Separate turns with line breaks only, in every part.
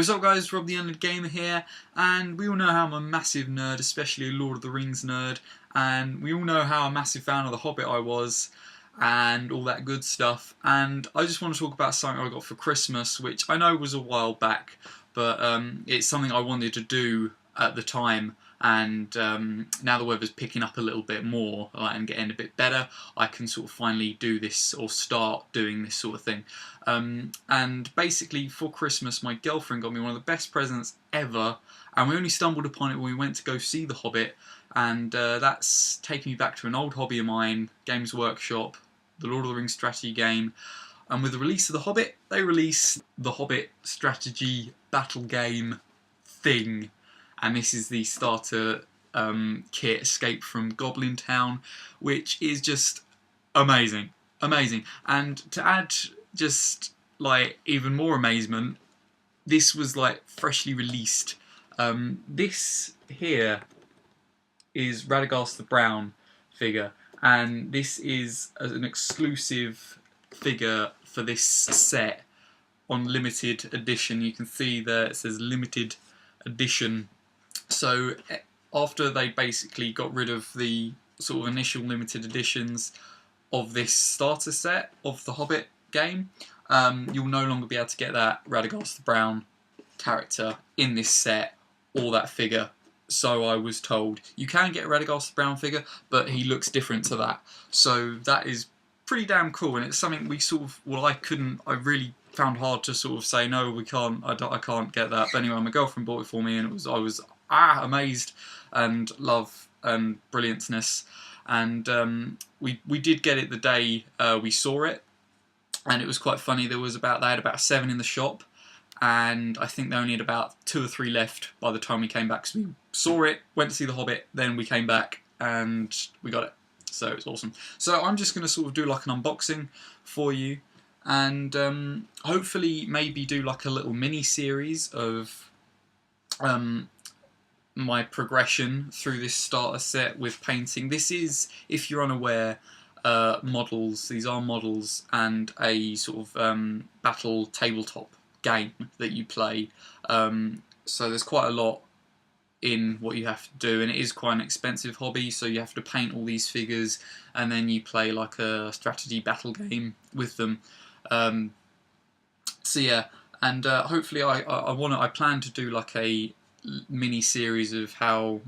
What's up guys, Rob the Undead Gamer here, and we all know how I'm a massive nerd, especially a Lord of the Rings nerd, and we all know how a massive fan of The Hobbit I was, and all that good stuff, and I just want to talk about something I got for Christmas, which I know was a while back, but it's something I wanted to do at the time, and now the weather's picking up a little bit more and getting a bit better, I can sort of finally do this or start doing this sort of thing. And basically for Christmas my girlfriend got me one of the best presents ever, and we only stumbled upon it when we went to go see The Hobbit, and that's taken me back to an old hobby of mine, Games Workshop, the Lord of the Rings strategy game. And with the release of The Hobbit, they released the Hobbit Strategy Battle Game thing. And this is the starter kit, Escape from Goblin Town, which is just amazing. Amazing. And to add just like even more amazement, this was like freshly released. This here is Radagast the Brown figure, and this is an exclusive figure for this set on limited edition. You can see there it says limited edition. So after they basically got rid of the sort of initial limited editions of this starter set of the Hobbit game, you'll no longer be able to get that Radagast the Brown character in this set or that figure. So I was told. You can get a Radagast the Brown figure, but he looks different to that. So that is pretty damn cool, and it's something we sort of, well, I really found hard to sort of say no, we can't, I can't get that. But anyway, my girlfriend bought it for me, and I was amazed and love and brilliantness. And we did get it the day we saw it, and it was quite funny. They had about 7 in the shop, and I think they only had about 2 or 3 left by the time we came back. So we saw it, went to see The Hobbit, then we came back and we got it. So it's awesome. So I'm just going to sort of do like an unboxing for you, and hopefully maybe do like a little mini series of my progression through this starter set with painting. This is, if you're unaware, models. These are models and a sort of battle tabletop game that you play. So there's quite a lot in what you have to do, and it is quite an expensive hobby, so you have to paint all these figures and then you play like a strategy battle game with them. So yeah, and hopefully I plan to do like a mini series of how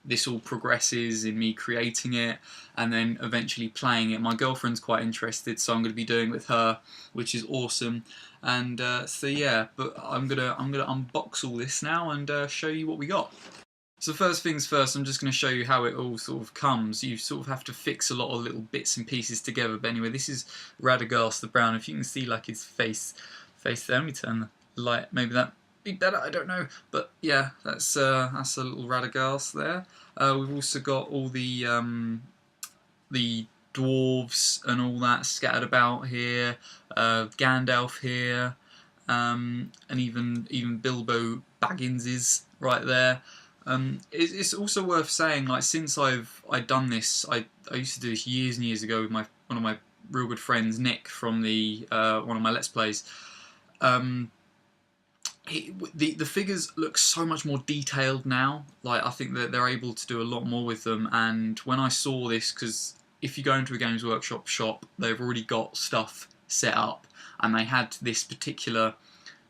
this all progresses in me creating it and then eventually playing it. My girlfriend's quite interested, so I'm going to be doing it with her, which is awesome. And so yeah, but I'm gonna unbox all this now and show you what we got. So first things first, I'm just going to show you how it all sort of comes. You sort of have to fix a lot of little bits and pieces together. But anyway, this is Radagast the Brown. If you can see like his face there, let me turn the light. Maybe that be better, I don't know. But yeah, that's a little Radagast there. We've also got all the dwarves and all that scattered about here. Gandalf here, and even Bilbo Baggins is right there. It's also worth saying, like, since I'd done this, I used to do this years and years ago with one of my real good friends, Nick, from the one of my Let's Plays. The figures look so much more detailed now. Like, I think that they're able to do a lot more with them. And when I saw this, because if you go into a Games Workshop shop, they've already got stuff set up, and they had this particular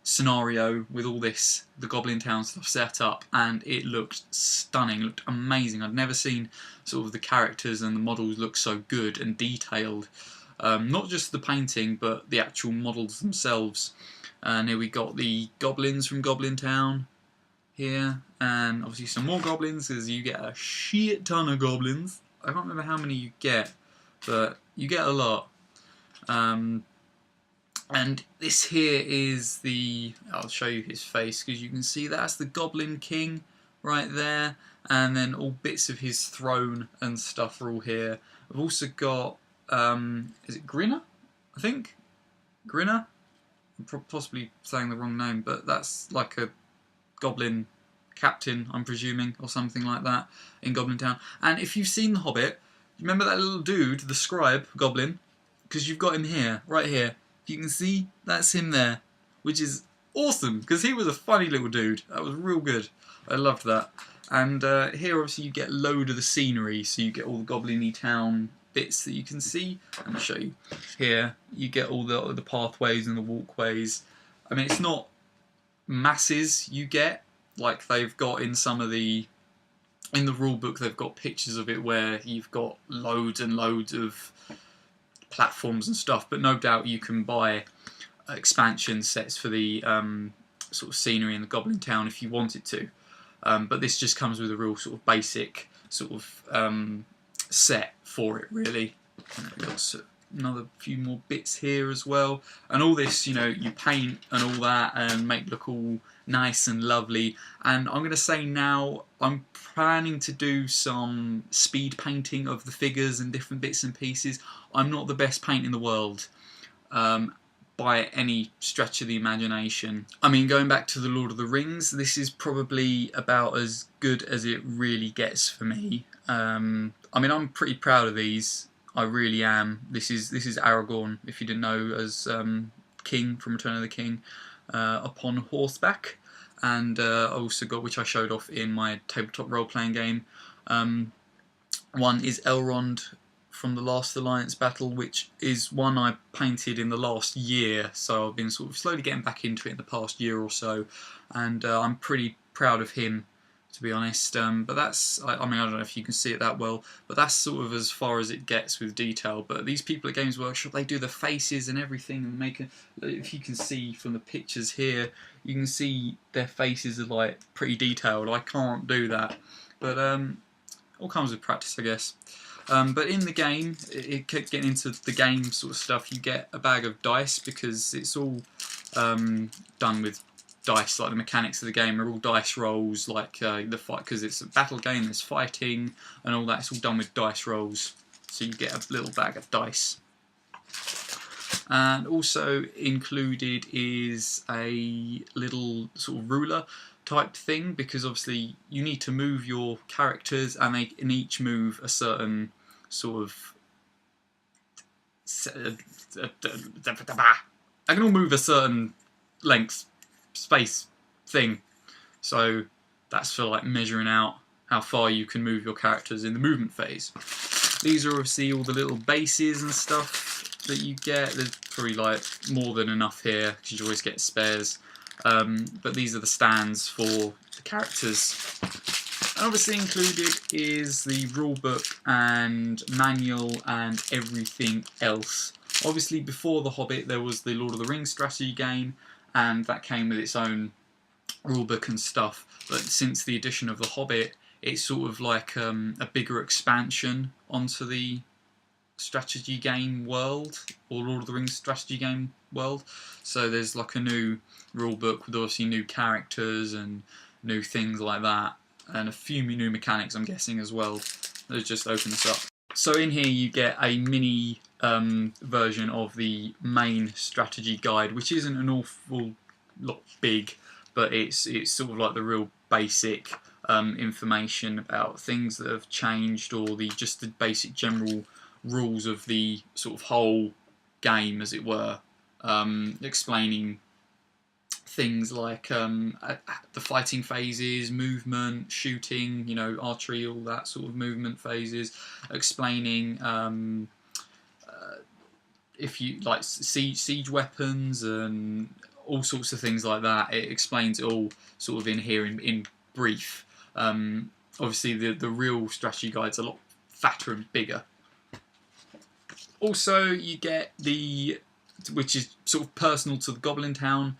scenario with all this, the Goblin Town stuff set up, and it looked stunning, looked amazing. I'd never seen sort of the characters and the models look so good and detailed. Not just the painting, but the actual models themselves. And here we got the goblins from Goblin Town here, and obviously some more goblins, because you get a shit ton of goblins. I can't remember how many you get, but you get a lot. And this here is I'll show you his face, because you can see that's the Goblin King right there, and then all bits of his throne and stuff are all here. We've also got, is it Grinner? I think? Grinner? I'm possibly saying the wrong name, but that's like a goblin captain, I'm presuming, or something like that in Goblin Town. And if you've seen The Hobbit, remember that little dude, the scribe goblin? Because you've got him here, right here. You can see that's him there, which is awesome, because he was a funny little dude. That was real good. I loved that. And here obviously you get a load of the scenery, so you get all the Goblin Town bits that you can see. Let me show you. Here you get all the pathways and the walkways. I mean, it's not masses you get like they've got in some of the rule book. They've got pictures of it where you've got loads and loads of platforms and stuff, but no doubt you can buy expansion sets for the sort of scenery in the Goblin Town if you wanted to. But this just comes with a real sort of basic sort of set for it, really. We've got another few more bits here as well, and all this, you know, you paint and all that and make look all nice and lovely. And I'm going to say now, I'm planning to do some speed painting of the figures and different bits and pieces. I'm not the best painter in the world, by any stretch of the imagination. I mean, going back to the Lord of the Rings, this is probably about as good as it really gets for me. I mean, I'm pretty proud of these. I really am. This is Aragorn, if you didn't know, as King from Return of the King, upon horseback. And I also got, which I showed off in my tabletop role-playing game, one is Elrond from the last Alliance battle, which is one I painted in the last year, so I've been sort of slowly getting back into it in the past year or so, and I'm pretty proud of him, to be honest. But that's, I mean, I don't know if you can see it that well, but that's sort of as far as it gets with detail. But these people at Games Workshop, they do the faces and everything, and make it, if you can see from the pictures here, you can see their faces are like pretty detailed. I can't do that, but all comes with practice, I guess. But in the game, getting into the game sort of stuff, you get a bag of dice, because it's all done with dice. Like the mechanics of the game are all dice rolls, like the fight, because it's a battle game, there's fighting and all that. It's all done with dice rolls, so you get a little bag of dice. And also included is a little sort of ruler type thing, because obviously you need to move your characters, and they can each move a certain sort of I can all move a certain length, space thing, so that's for like measuring out how far you can move your characters in the movement phase. These are obviously all the little bases and stuff that you get. There's probably like more than enough here, because you always get spares, but these are the stands for the characters. And obviously included is the rulebook and manual and everything else. Obviously before The Hobbit there was the Lord of the Rings strategy game, and that came with its own rulebook and stuff. But since the addition of The Hobbit, it's sort of like a bigger expansion onto the strategy game world, or Lord of the Rings strategy game world. So there's like a new rulebook with obviously new characters and new things like that, and a few new mechanics, I'm guessing, as well. Let's just open this up. So in here you get a mini version of the main strategy guide, which isn't an awful lot big, but it's sort of like the real basic information about things that have changed, or just the basic general rules of the sort of whole game, as it were, explaining things like the fighting phases, movement, shooting, you know, archery, all that sort of movement phases, explaining if you like siege weapons and all sorts of things like that. It explains it all sort of in here in brief. Obviously the real strategy guide's a lot fatter and bigger. Also you get the, which is sort of personal to the Goblin Town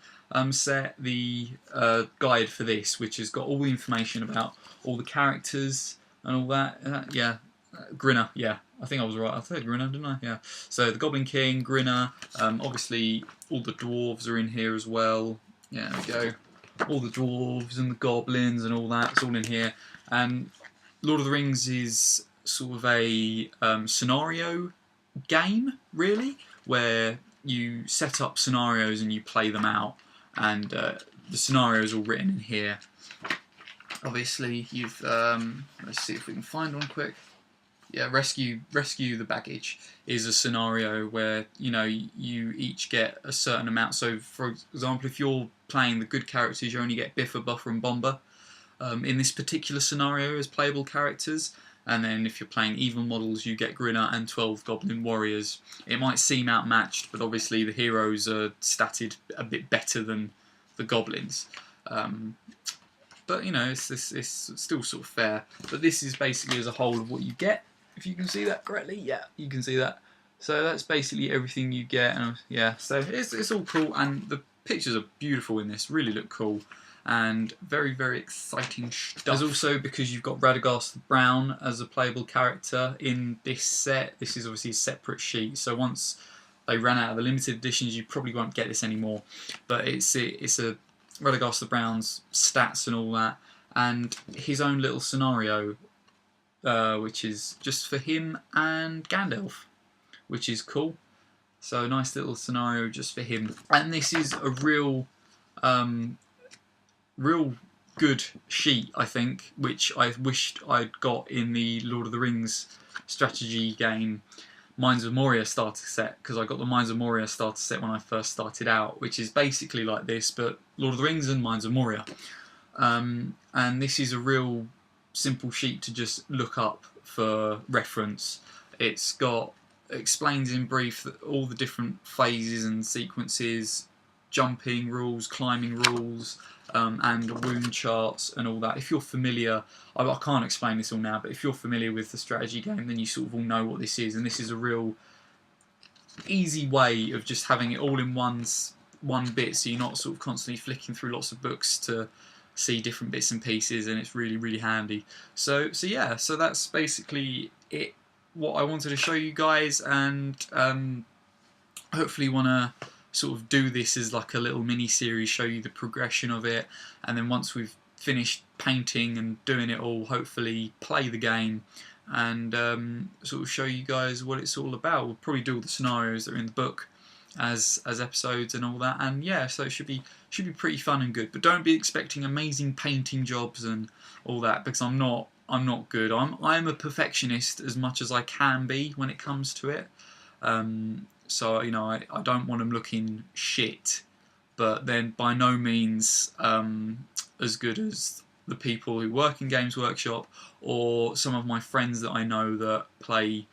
set, the guide for this, which has got all the information about all the characters and all that. Yeah, Grinner, yeah, I think I was right. I said Grinner, didn't I? Yeah. So the Goblin King, Grinner, obviously all the dwarves are in here as well. Yeah, there we go. All the dwarves and the goblins and all that, it's all in here. And Lord of the Rings is sort of a scenario game, really, where you set up scenarios and you play them out, and the scenarios all written in here. Obviously you've let's see if we can find one quick. yeah, rescue the baggage is a scenario where you each get a certain amount. So for example, if you're playing the good characters, you only get Biffer, Buffer and Bomber in this particular scenario as playable characters. And then if you're playing even models, you get Grinner and 12 Goblin Warriors. It might seem outmatched, but obviously the heroes are statted a bit better than the Goblins. But it's still sort of fair. But this is basically as a whole of what you get. If you can see that correctly, yeah, you can see that. So that's basically everything you get. And yeah, so it's all cool, and the pictures are beautiful in this. Really look cool. And very, very exciting stuff. There's also, because you've got Radagast the Brown as a playable character in this set, this is obviously a separate sheet, so once they ran out of the limited editions you probably won't get this anymore, but it's a Radagast the Brown's stats and all that, and his own little scenario, which is just for him and Gandalf, which is cool. So a nice little scenario just for him. And this is a real good sheet, I think, which I wished I'd got in the Lord of the Rings strategy game Mines of Moria starter set, because I got the Mines of Moria starter set when I first started out, which is basically like this, but Lord of the Rings and Mines of Moria. And this is a real simple sheet to just look up for reference. It explains in brief all the different phases and sequences, jumping rules, climbing rules, and wound charts and all that. If you're familiar, I can't explain this all now, but if you're familiar with the strategy game, then you sort of all know what this is, and this is a real easy way of just having it all in one bit, so you're not sort of constantly flicking through lots of books to see different bits and pieces, and it's really, really handy. So yeah, so that's basically it, what I wanted to show you guys, and hopefully want to sort of do this as like a little mini series, show you the progression of it, and then once we've finished painting and doing it all, hopefully play the game and sort of show you guys what it's all about. We'll probably do all the scenarios that are in the book as episodes and all that, and yeah, so it should be pretty fun and good. But don't be expecting amazing painting jobs and all that, because I'm not good. I'm a perfectionist as much as I can be when it comes to it. So I don't want them looking shit, but then by no means as good as the people who work in Games Workshop, or some of my friends that I know that play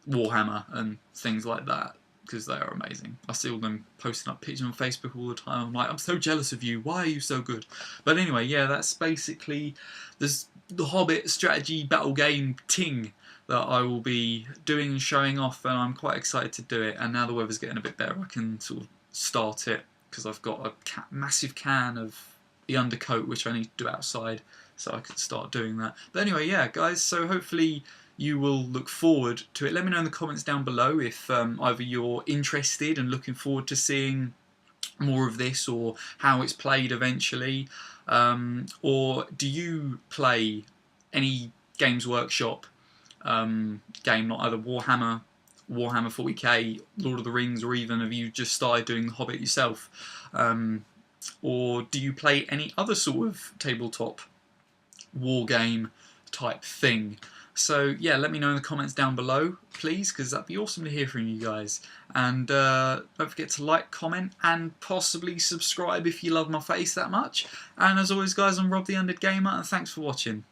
Warhammer and things like that, because they are amazing. I see all them posting up pictures on Facebook all the time. I'm like, I'm so jealous of you. Why are you so good? But anyway, yeah, that's basically the Hobbit Strategy Battle Game ting that I will be doing and showing off, and I'm quite excited to do it. And now the weather's getting a bit better, I can sort of start it, because I've got a massive can of the undercoat which I need to do outside, so I can start doing that. But anyway, yeah guys, so hopefully you will look forward to it. Let me know in the comments down below if either you're interested and looking forward to seeing more of this, or how it's played eventually, or do you play any Games Workshop game, not either Warhammer 40k, Lord of the Rings, or even have you just started doing The Hobbit yourself, or do you play any other sort of tabletop war game type thing? So yeah, let me know in the comments down below, please, because that'd be awesome to hear from you guys. And don't forget to like, comment, and possibly subscribe if you love my face that much. And as always guys, I'm Rob the Undead Gamer, and thanks for watching.